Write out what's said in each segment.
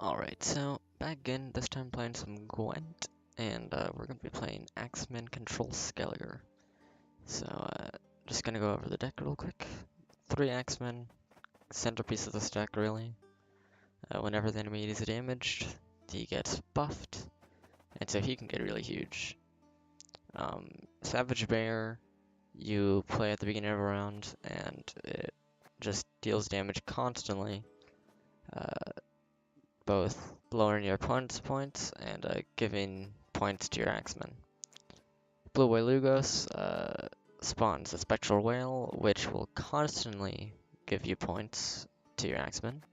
Alright, so back again, this time playing some Gwent, and we're going to be playing Axeman Control Skelliger. So, just going to go over the deck real quick. 3 Axemen, centerpiece of this deck really. Whenever the enemy is damaged, he gets buffed, and so he can get really huge. Savage Bear, you play at the beginning of a round, and it just deals damage constantly. Both lowering your opponent's points and giving points to your Axeman. Blue Whale Lugos spawns a Spectral Whale, which will constantly give you points to your Axeman.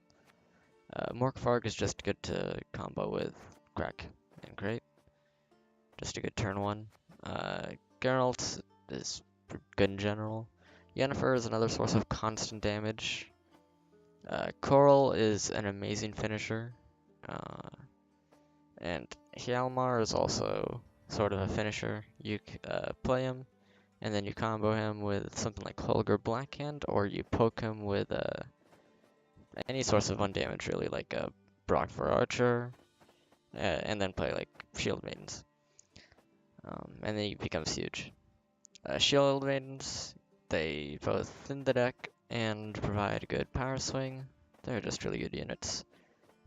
Morkvarg is just good to combo with Crack and Crate. Just a good turn one. Geralt is good in general. Yennefer is another source of constant damage. Coral is an amazing finisher. And Hjalmar is also sort of a finisher. You play him, and then you combo him with something like Holger Blackhand, or you poke him with any source of undamage, really, like Brock for Archer, and then play like Shield Maidens. And then he becomes huge. Shield Maidens, they both thin the deck and provide a good power swing. They're just really good units.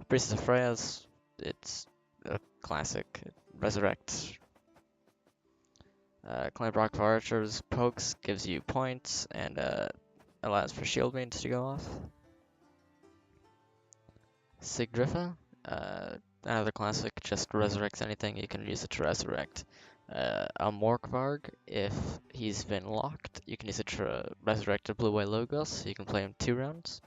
Priestess of Freya's, it's a classic. It resurrects. Clan Brock for Archers, pokes, gives you points, and allows for shield mains to go off. Sigdrifa, another classic, just resurrects anything. You can use it to resurrect. A Morkvarg, if he's been locked, you can use it to resurrect a Blue Whale Logos, so you can play him 2 rounds.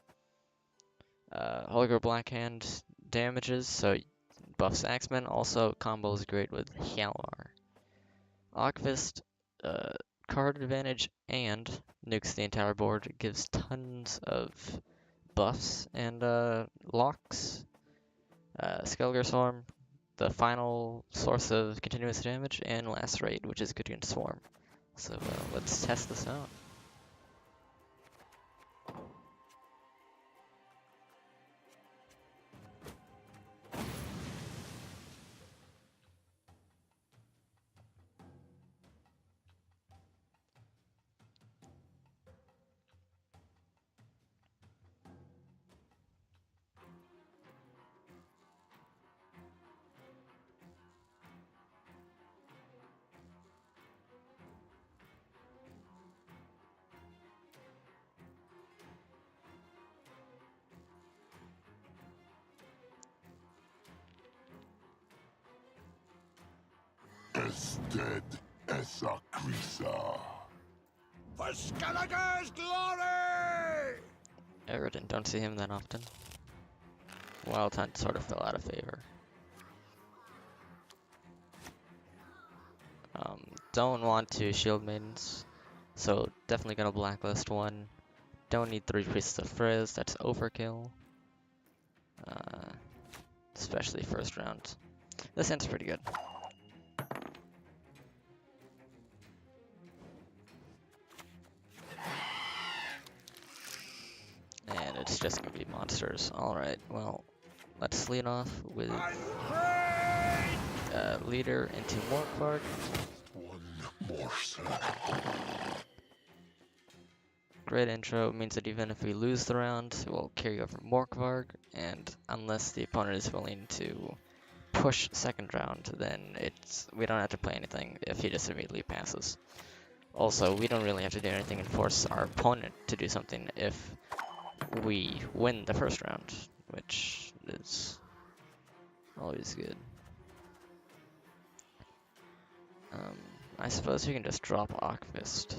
Holger Blackhand damages, so buffs Axeman, also combos great with Hjalmar. Ogvist, card advantage and nukes the entire board, gives tons of buffs and locks. Skelliger Swarm, the final source of continuous damage, and Lacerate, which is good against Swarm. So let's test this out. Ested esa crisa. For Skelliger's glory! Eridan, don't see him that often. Wild Hunt sort of fell out of favor. Don't want 2 Shield Maidens, so definitely gonna blacklist 1. Don't need 3 Priests of Frizz, that's overkill. Especially first round. This hand's pretty good. And it's just gonna be monsters. Alright, well, let's lead off with leader into Morkvarg. One morsel. Great intro, means that even if we lose the round, we'll carry over Morkvarg, and unless the opponent is willing to push second round, then we don't have to play anything if he just immediately passes. Also, we don't really have to do anything and force our opponent to do something if we win the first round, which is always good. I suppose we can just drop Ogvist.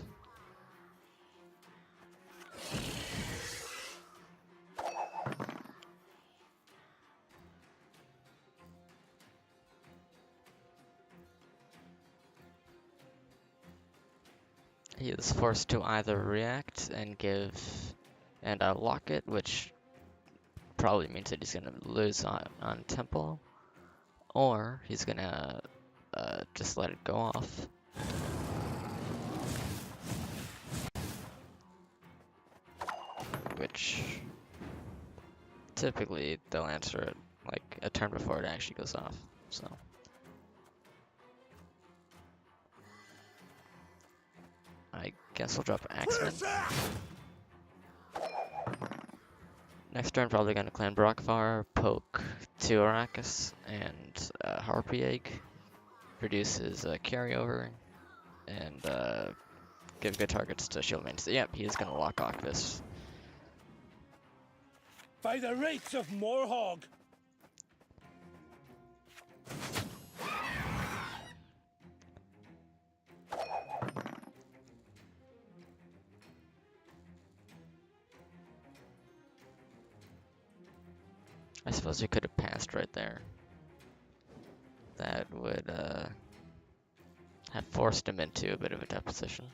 He is forced to either react and lock it, which probably means that he's gonna lose on tempo, or he's gonna just let it go off. Which typically they'll answer it like a turn before it actually goes off. So I guess we'll drop Axeman. Next turn, probably gonna clan Brockvar, poke 2 Arrakis, and Harpy Egg. Produces a carryover, and give good targets to shield mains. So, yep, he's gonna lock Octus. By the rates of Morhog! I suppose he could have passed right there. That would have forced him into a bit of a deposition.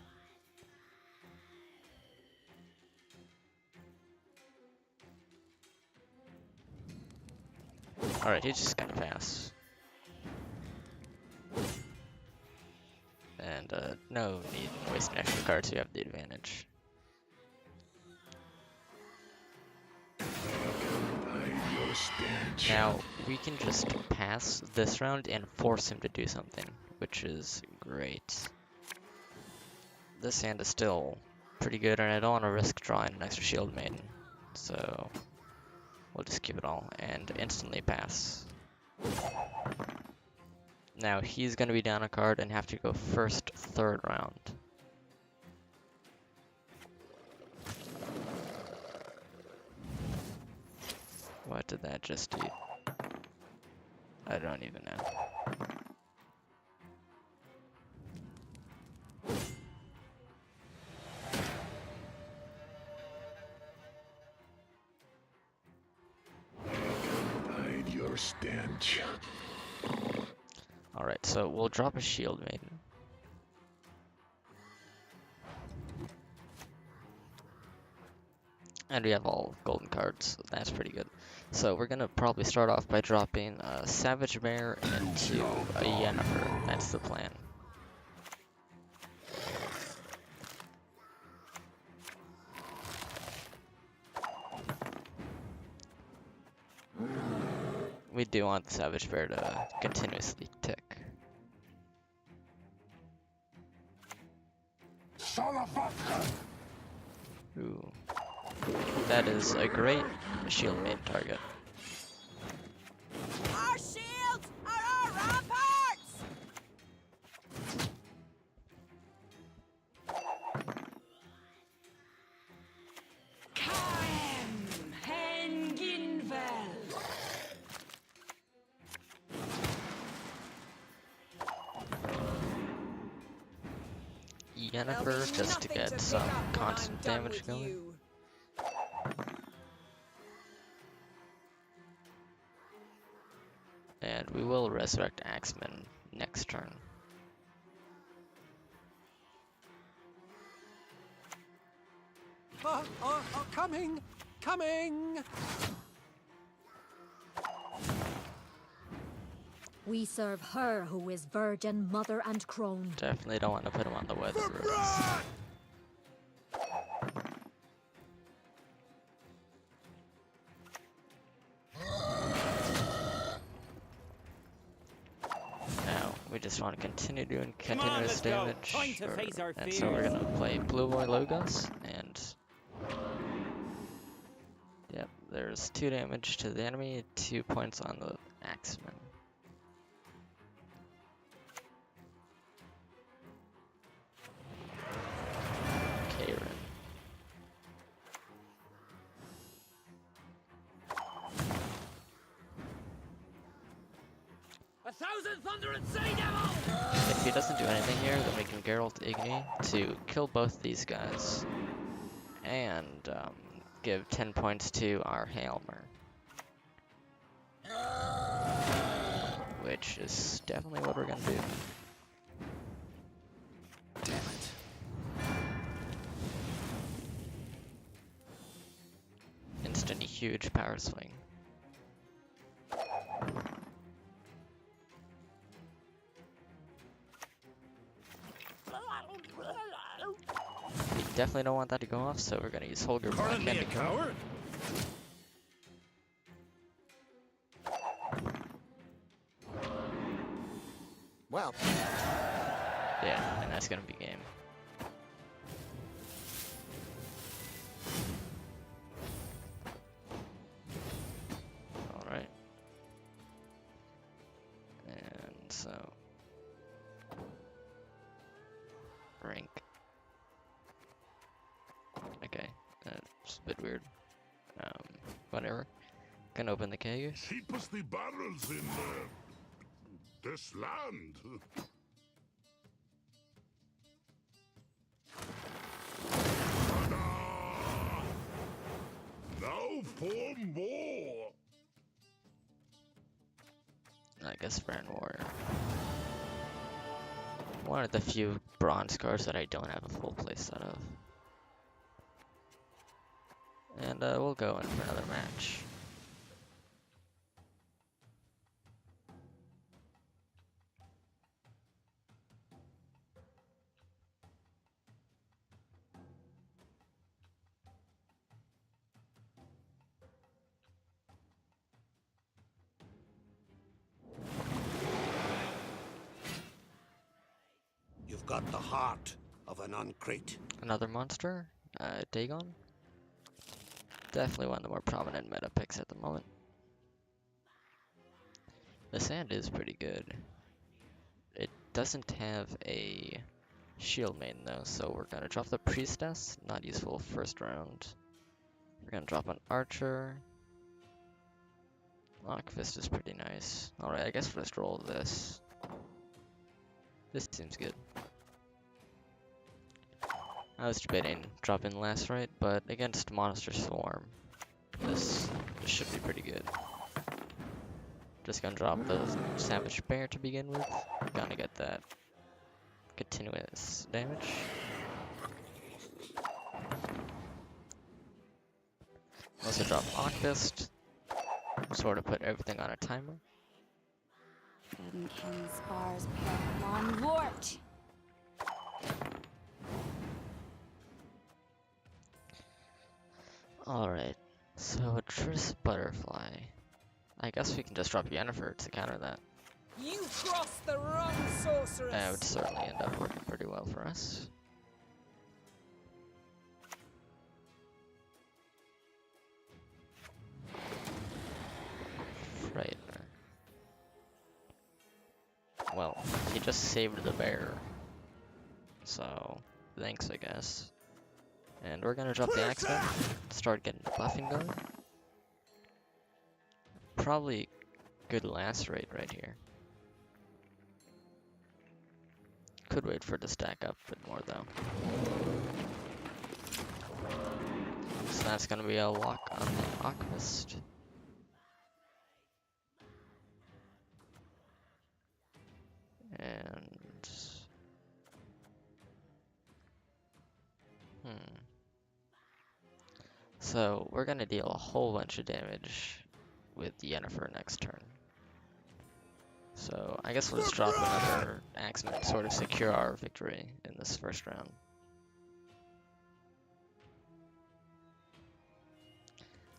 Alright, he's just gonna pass. And no need to waste an extra card so you have the advantage. Now, we can just pass this round and force him to do something, which is great. This hand is still pretty good, and I don't want to risk drawing an extra shield maiden, so we'll just keep it all and instantly pass. Now, he's going to be down a card and have to go first, third round. What did that just do? I don't even know. Hide your stench. Alright, so we'll drop a shield maiden. And we have all golden cards, so that's pretty good. So we're gonna probably start off by dropping a Savage Bear into a Yennefer. That's the plan. We do want the Savage Bear to continuously tick. Ooh. That is a great shield maiden target. Our shields are our ramparts! Kaem Henginvel! Yennefer just to get some constant damage going. And we will resurrect Axeman next turn. Coming! Coming! We serve her who is virgin, mother, and crone. Definitely don't want to put him on the weather rules. Now, we just want to continue doing continuous damage. And so we're going to play Blue Boy Logos, and yep, there's 2 damage to the enemy, 2 points on the Axeman. If he doesn't do anything here, then we can Geralt Igni to kill both these guys and give 10 points to our Hailmer, which is definitely what we're gonna do. Damn it. Instant huge power swing. We definitely don't want that to go off, so we're gonna use Holger Black Calling me a Bandit. coward? Well, Yeah, and that's gonna be game. Alright. And so... rank. Okay, that's a bit weird. Whatever. Can open the cage. Cheapest barrels in this land. Ta-da! Now for more. I guess Baron Warrior. One of the few bronze cards that I don't have a full playset of. And we'll go in for another match. you've got the heart of an uncrate. Another monster, Dagon. Definitely one of the more prominent meta picks at the moment. The sand is pretty good. It doesn't have a shield main though, so we're gonna drop the priestess, not useful first round. We're gonna drop an archer. Lockfist is pretty nice. Alright, I guess let's roll this. This seems good. I was debating dropping Lacerate, but against Monster Swarm, this should be pretty good. Just gonna drop the Savage Bear to begin with. Gonna get that continuous damage. Also drop Lockfist. Sort of put everything on a timer. Edenkin spars Perlon Wart. Alright, so a Triss Butterfly. I guess we can just drop Yennefer to counter that. You crossed the wrong sorceress. That would certainly end up working pretty well for us. Right. Well, he just saved the bear. So, thanks I guess. And we're gonna drop the Axeman, start getting the buffing going. Probably good Lacerate right here. Could wait for it to stack up a bit more though. So that's gonna be a lock on the Alchemist. And... So, we're gonna deal a whole bunch of damage with Yennefer next turn. So, I guess we'll just drop another Axeman to sort of secure our victory in this first round.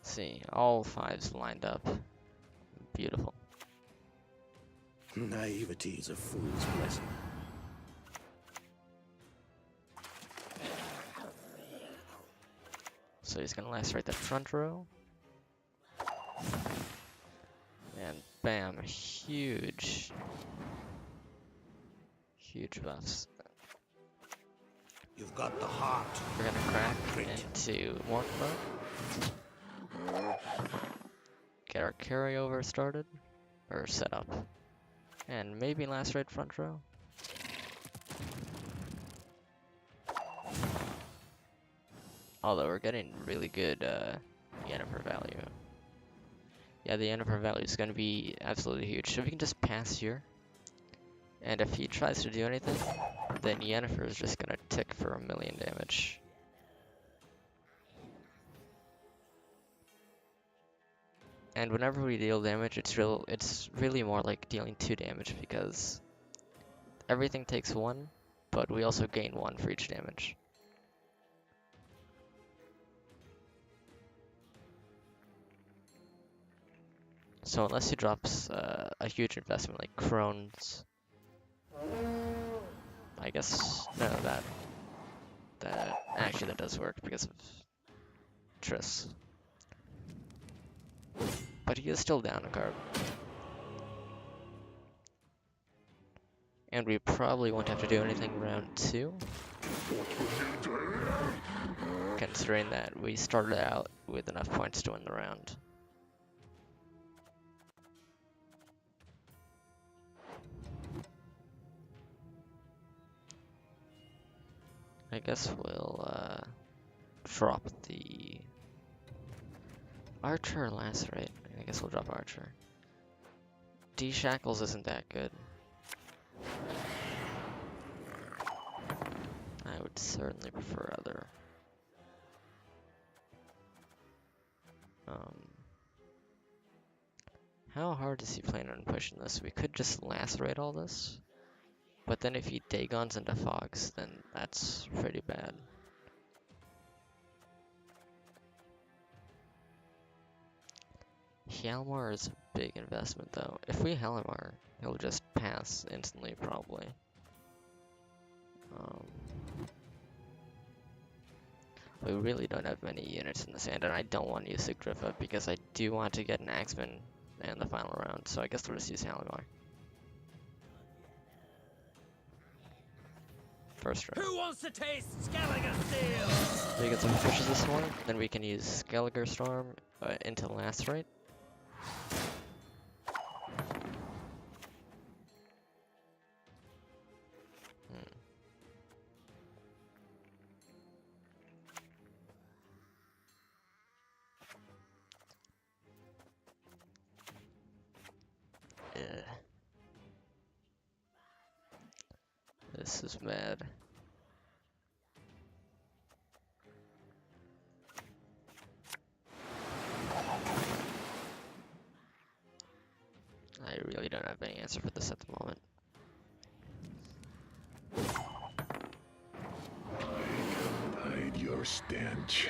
See, all fives lined up. Beautiful. Naivety is a fool's blessing. So he's gonna lacerate that front row. And bam, huge buffs. You've got the heart. We're gonna crack into Morkbone. Get our carryover started, or set up. And maybe lacerate front row. Although we're getting really good Yennefer value. Yeah, the Yennefer value is going to be absolutely huge. So we can just pass here. And if he tries to do anything, then Yennefer is just going to tick for 1,000,000 damage. And whenever we deal damage, it's really more like dealing 2 damage because everything takes 1, but we also gain 1 for each damage. So unless he drops a huge investment like Crohn's I guess no, that actually that does work because of Triss. But he is still down a card. And we probably won't have to do anything round 2. Considering that we started out with enough points to win the round. I guess we'll drop the Archer or Lacerate. I guess we'll drop Archer. D-Shackles isn't that good. I would certainly prefer other. How hard is he planning on pushing this? We could just Lacerate all this. But then if he Dagons into Fogs, then that's pretty bad. Hjalmar is a big investment though. If we Hjalmar, he'll just pass instantly probably. We really don't have many units in this hand, and I don't want to use Sigdrifa because I do want to get an Axeman in the final round, so I guess we'll just use Hjalmar. First round. Who wants to taste Skelliger Steel? So we get some fishes this one, then we can use Skelliger Storm into Lacerate. This is bad. I really don't have any answer for this at the moment. Hide your stench.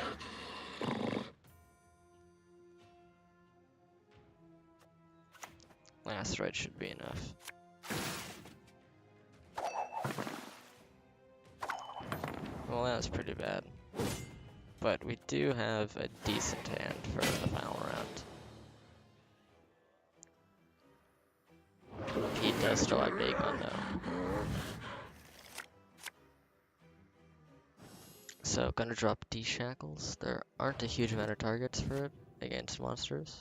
Lacerate should be enough. Well, that was pretty bad. But we do have a decent hand for the final round. He does still have Dagon though. So, gonna drop D-Shackles. There aren't a huge amount of targets for it against monsters.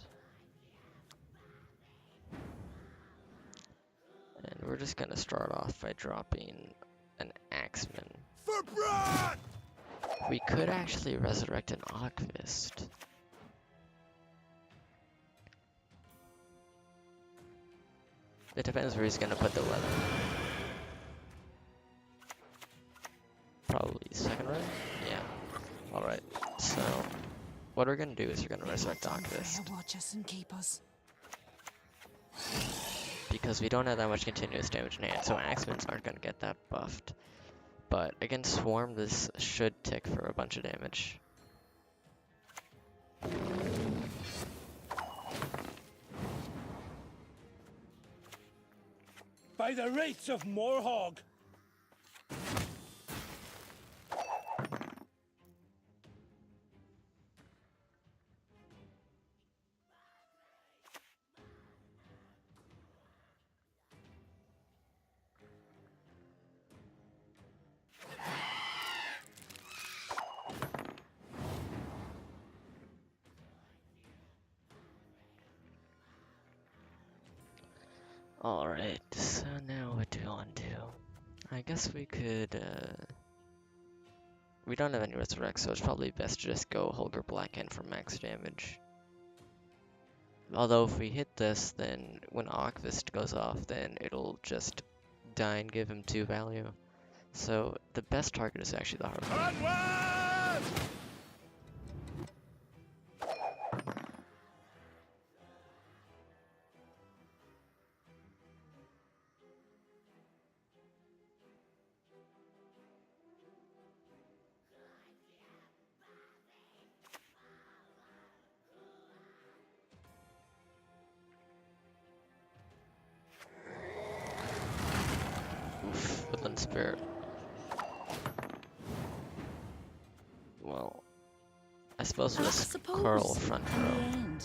And we're just gonna start off by dropping an Axeman. For blood! We could actually resurrect an Ogfist. It depends where he's gonna put the weather. Probably second round? Yeah. Alright, so what we're gonna do is we're gonna resurrect Ogfist. Watch us and keep us. Because we don't have that much continuous damage in hand, so Axemans aren't gonna get that buffed. But against Swarm, this should tick for a bunch of damage. By the rates of Morhog! Alright, so now what do we want to do? I guess we could, we don't have any Resurrect, so it's probably best to just go Holger Blackhand for max damage. Although if we hit this, then when Ogfist goes off, then it'll just die and give him 2 value. So the best target is actually the Harpoon. Onward! Woodland Spirit. Well, I suppose I risk suppose, Coral front in the row. end.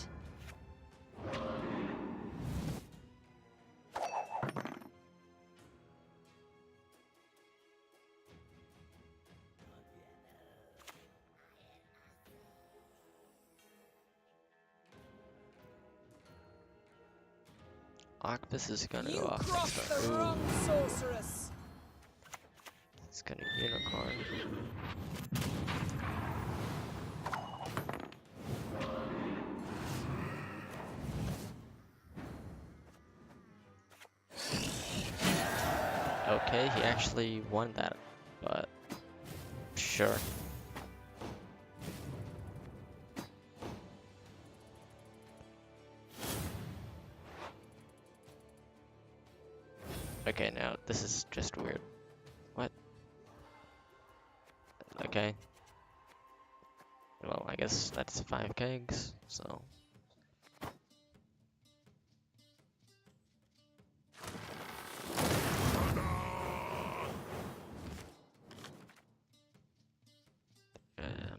Octopus is gonna You go off next crossed turn. the Ooh, wrong sorceress. it's gonna unicorn. Okay, he actually won that, but sure. Okay, now this is just weird. What? Okay. Well, I guess that's 5 kegs, so.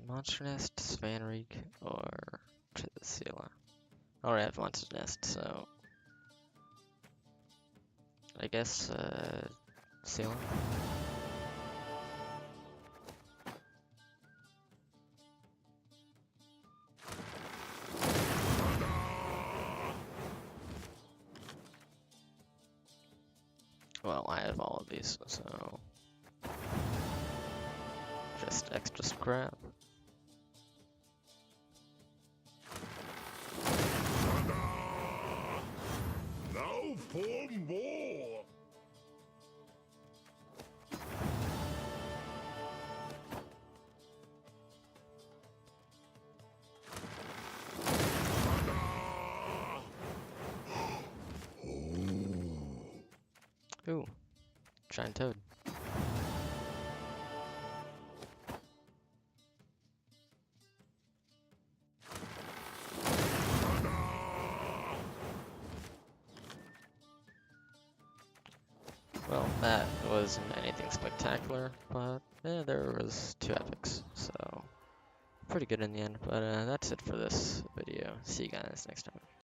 Monster Nest, Svanreek, or Chisela. I already have Monster Nest, so. I guess, Sealer. Well, I have all of these, so. Just extra scrap. Now for more. Ooh, giant toad. Well, that wasn't anything spectacular, but there was 2 epics, so pretty good in the end. But that's it for this video. See you guys next time.